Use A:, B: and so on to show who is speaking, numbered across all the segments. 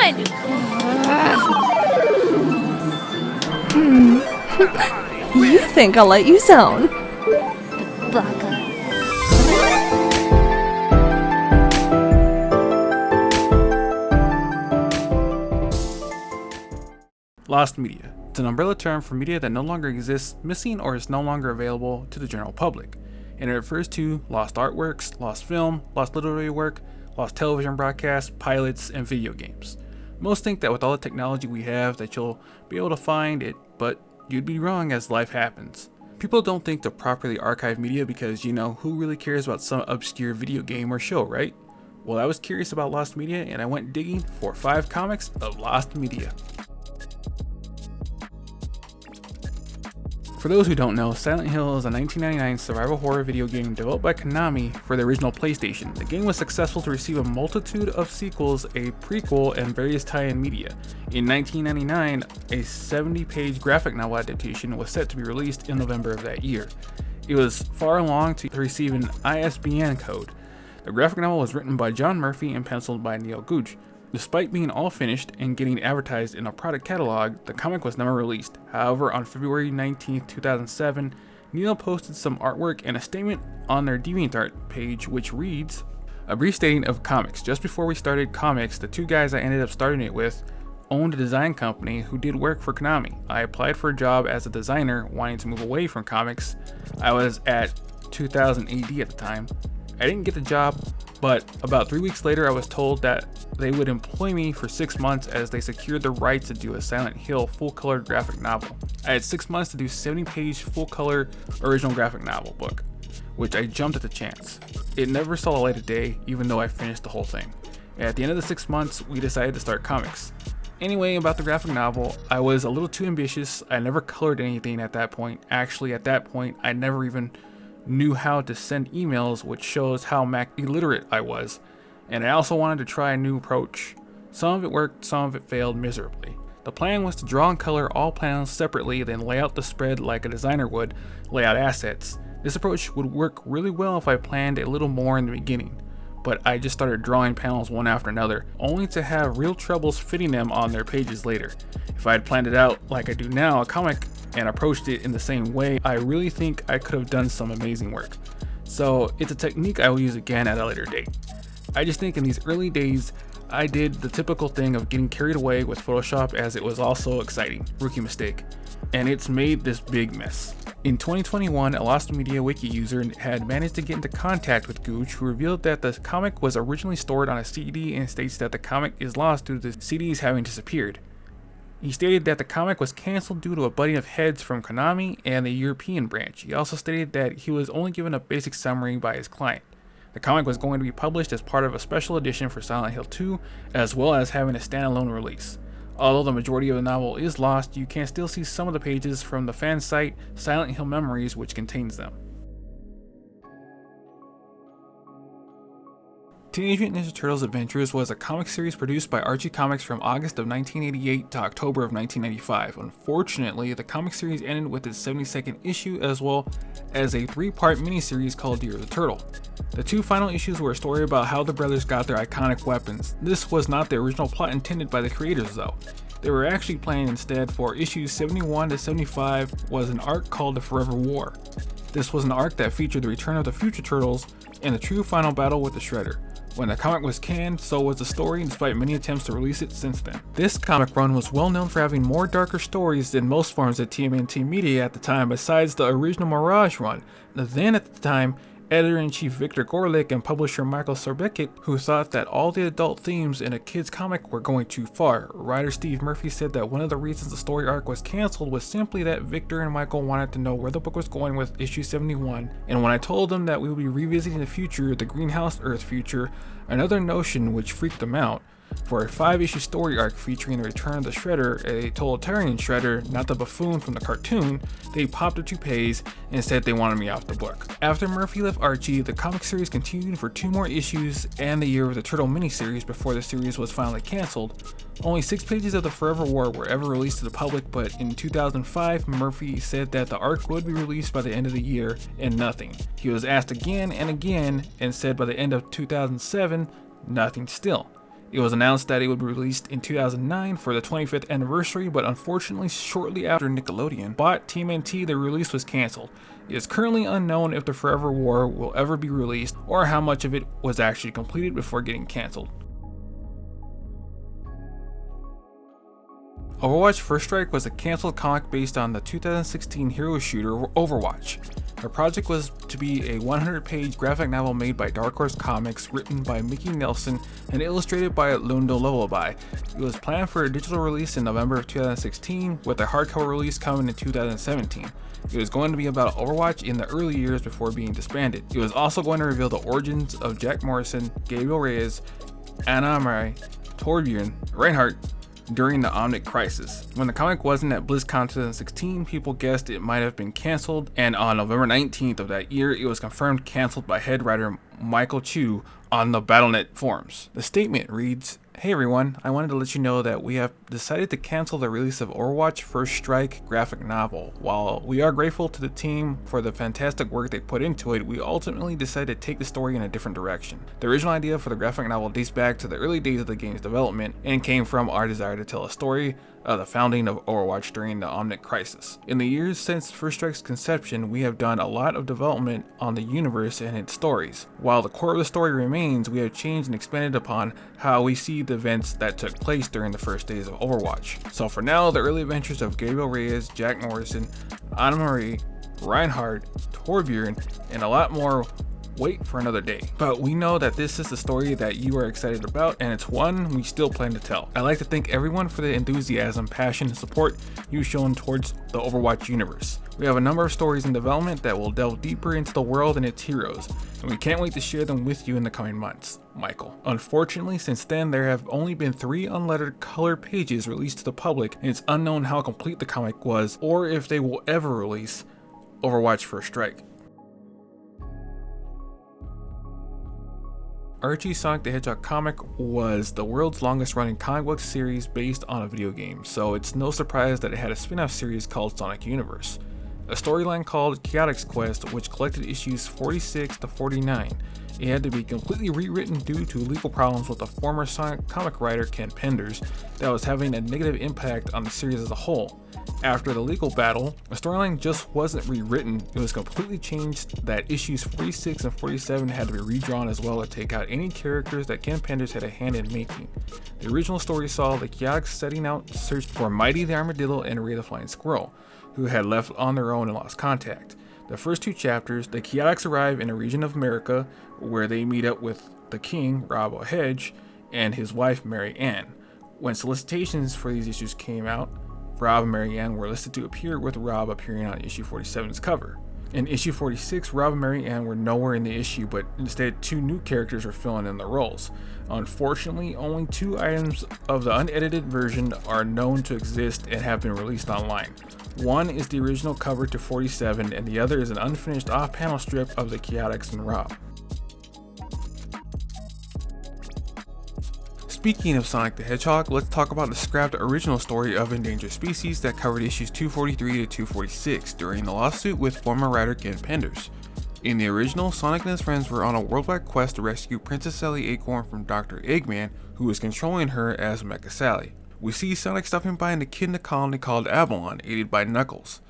A: You think I'll let you zone?
B: Baka.
C: Lost media. It's an umbrella term for media that no longer exists, missing, or is no longer available to the general public. And it refers to lost artworks, lost film, lost literary work, lost television broadcasts, pilots, and video games. Most think that with all the technology we have that you'll be able to find it, but you'd be wrong as life happens. People don't think to properly archive media because, who really cares about some obscure video game or show, right? Well, I was curious about lost media and I went digging for 5 comics of lost media. For those who don't know, Silent Hill is a 1999 survival horror video game developed by Konami for the original PlayStation. The game was successful to receive a multitude of sequels, a prequel, and various tie-in media. In 1999, a 70-page graphic novel adaptation was set to be released in November of that year. It was far along to receive an ISBN code. The graphic novel was written by John Murphy and penciled by Neil Gooch. Despite being all finished and getting advertised in a product catalog, the comic was never released. However, on February 19, 2007, Neil posted some artwork and a statement on their DeviantArt page which reads, "A brief stating of comics. Just before we started comics, the 2 guys I ended up starting it with owned a design company who did work for Konami. I applied for a job as a designer, wanting to move away from comics. I was at 2000 AD at the time. I didn't get the job, but about 3 weeks later I was told that they would employ me for 6 months as they secured the rights to do a Silent Hill full-color graphic novel. I had 6 months to do 70-page full-color original graphic novel book, which I jumped at the chance. It never saw the light of day, even though I finished the whole thing. At the end of the 6 months, we decided to start comics. Anyway, about the graphic novel, I was a little too ambitious. I never colored anything at that point. Actually, at that point, I never even knew how to send emails, which shows how Mac illiterate I was. And I also wanted to try a new approach. Some of it worked, some of it failed miserably. The plan was to draw and color all panels separately, then lay out the spread like a designer would lay out assets. This approach would work really well if I planned a little more in the beginning, but I just started drawing panels one after another, only to have real troubles fitting them on their pages later. If I had planned it out like I do now, a comic, and approached it in the same way, I really think I could have done some amazing work. So it's a technique I will use again at a later date. I just think in these early days, I did the typical thing of getting carried away with Photoshop as it was also exciting. Rookie mistake. And it's made this big mess. In 2021, a Lost Media Wiki user had managed to get into contact with Gooch, who revealed that the comic was originally stored on a CD and states that the comic is lost due to the CDs having disappeared. He stated that the comic was cancelled due to a butting of heads from Konami and the European branch. He also stated that he was only given a basic summary by his client. The comic was going to be published as part of a special edition for Silent Hill 2, as well as having a standalone release. Although the majority of the novel is lost, you can still see some of the pages from the fan site Silent Hill Memories, which contains them. Teenage Mutant Ninja Turtles Adventures was a comic series produced by Archie Comics from August of 1988 to October of 1995. Unfortunately, the comic series ended with its 72nd issue, as well as a 3-part miniseries called Year of the Turtle. The 2 final issues were a story about how the brothers got their iconic weapons. This was not the original plot intended by the creators though. They were actually planning instead for issues 71 to 75 was an arc called the Forever War. This was an arc that featured the return of the Future Turtles and the true final battle with the Shredder. When the comic was canned, so was the story, despite many attempts to release it since then. This comic run was well known for having more darker stories than most forms of TMNT media at the time, besides the original Mirage run. Then at the time, editor-in-chief Victor Gorlick and publisher Michael Sorbekit, who thought that all the adult themes in a kid's comic were going too far. Writer Steve Murphy said that one of the reasons the story arc was cancelled was simply that Victor and Michael wanted to know where the book was going with issue 71, and when I told them that we would be revisiting the future, the Greenhouse Earth future, another notion which freaked them out, for a 5-issue story arc featuring the return of the Shredder, a totalitarian Shredder, not the buffoon from the cartoon, they popped their toupees and said they wanted me off the book. After Murphy left Archie, the comic series continued for 2 more issues and the Year of the Turtle miniseries before the series was finally cancelled. Only 6 pages of the Forever War were ever released to the public, but in 2005, Murphy said that the arc would be released by the end of the year, and nothing. He was asked again and again, and said by the end of 2007, nothing still. It was announced that it would be released in 2009 for the 25th anniversary, but unfortunately shortly after Nickelodeon bought TMNT, the release was cancelled. It is currently unknown if the Forever War will ever be released or how much of it was actually completed before getting cancelled. Overwatch First Strike was a cancelled comic based on the 2016 hero shooter Overwatch. The project was to be a 100-page graphic novel made by Dark Horse Comics, written by Mickey Nelson and illustrated by Lundo Lullaby. It was planned for a digital release in November of 2016, with a hardcover release coming in 2017. It was going to be about Overwatch in the early years before being disbanded. It was also going to reveal the origins of Jack Morrison, Gabriel Reyes, Anna Marie, Torbjorn, Reinhardt, during the Omnic Crisis. When the comic wasn't at BlizzCon 2016, people guessed it might have been cancelled, and on November 19th of that year, it was confirmed cancelled by head writer Michael Chu on the Battle.net forums. The statement reads, "Hey everyone, I wanted to let you know that we have decided to cancel the release of Overwatch First Strike graphic novel. While we are grateful to the team for the fantastic work they put into it, we ultimately decided to take the story in a different direction. The original idea for the graphic novel dates back to the early days of the game's development and came from our desire to tell a story of the founding of Overwatch during the Omnic Crisis. In the years since First Strike's conception, we have done a lot of development on the universe and its stories. While the core of the story remains, we have changed and expanded upon how we see the events that took place during the first days of Overwatch. So for now, the early adventures of Gabriel Reyes, Jack Morrison, Anna Marie, Reinhardt, Torbjorn, and a lot more wait for another day. But we know that this is the story that you are excited about, and it's one we still plan to tell. I'd like to thank everyone for the enthusiasm, passion, and support you've shown towards the Overwatch universe. We have a number of stories in development that will delve deeper into the world and its heroes, and we can't wait to share them with you in the coming months. Michael." Unfortunately, since then, there have only been 3 unlettered color pages released to the public, and it's unknown how complete the comic was, or if they will ever release Overwatch First Strike. Archie's Sonic the Hedgehog comic was the world's longest running comic book series based on a video game, so it's no surprise that it had a spin-off series called Sonic Universe. A storyline called Chaotix Quest, which collected issues 46 to 49. It had to be completely rewritten due to legal problems with the former Sonic comic writer Ken Penders that was having a negative impact on the series as a whole. After the legal battle, the storyline just wasn't rewritten, it was completely changed that issues 46 and 47 had to be redrawn as well to take out any characters that Ken Penders had a hand in making. The original story saw the Chaotix setting out to search for Mighty the Armadillo and Ray the Flying Squirrel, who had left on their own and lost contact. The first 2 chapters, the Chaotix arrive in a region of America where they meet up with the king, Rob Hedge, and his wife, Mary Ann. When solicitations for these issues came out, Rob and Mary Ann were listed to appear, with Rob appearing on issue 47's cover. In issue 46, Rob and Mary Ann were nowhere in the issue, but instead 2 new characters were filling in the roles. Unfortunately, only 2 items of the unedited version are known to exist and have been released online. One is the original cover to 47, and the other is an unfinished off-panel strip of the Chaotix and Rob. Speaking of Sonic the Hedgehog, let's talk about the scrapped original story of Endangered Species that covered issues 243 to 246 during the lawsuit with former writer Ken Penders. In the original, Sonic and his friends were on a worldwide quest to rescue Princess Sally Acorn from Dr. Eggman, who was controlling her as Mecha Sally. We see Sonic stopping by an echidna colony called Avalon, aided by Knuckles.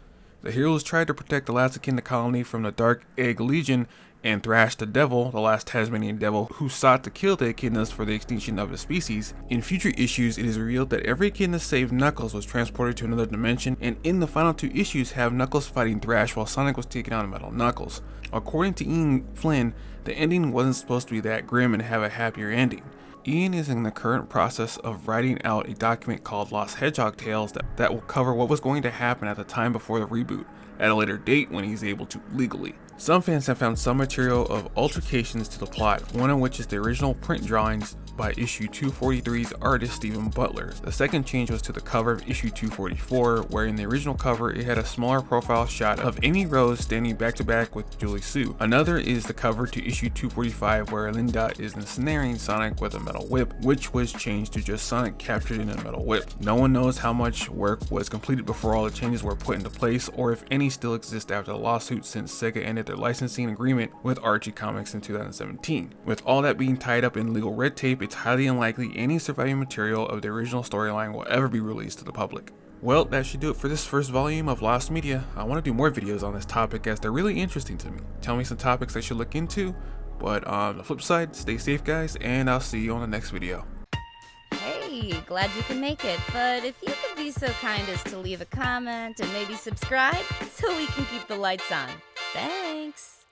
C: The heroes tried to protect the last echidna colony from the Dark Egg Legion and Thrash the Devil, the last Tasmanian devil who sought to kill the echidnas for the extinction of the species. In future issues, it is revealed that every echidna save Knuckles was transported to another dimension, and in the final 2 issues have Knuckles fighting Thrash while Sonic was taking on Metal Knuckles. According to Ian Flynn, the ending wasn't supposed to be that grim and have a happier ending. Ian is in the current process of writing out a document called Lost Hedgehog Tales that will cover what was going to happen at the time before the reboot, at a later date when he's able to legally. Some fans have found some material of altercations to the plot, one of which is the original print drawings by issue 243's artist Stephen Butler. The second change was to the cover of issue 244, where in the original cover it had a smaller profile shot of Amy Rose standing back to back with Julie Sue. Another is the cover to issue 245, where Linda is ensnaring Sonic with a metal whip, which was changed to just Sonic captured in a metal whip. No one knows how much work was completed before all the changes were put into place, or if any still exist after the lawsuit, since Sega ended their licensing agreement with Archie Comics in 2017. With all that being tied up in legal red tape, it's highly unlikely any surviving material of the original storyline will ever be released to the public. Well, that should do it for this first volume of Lost Media. I want to do more videos on this topic as they're really interesting to me. Tell me some topics I should look into, but on the flip side, stay safe guys, and I'll see you on the next video.
B: Hey, glad you can make it, but if you could be so kind as to leave a comment and maybe subscribe so we can keep the lights on. Thanks.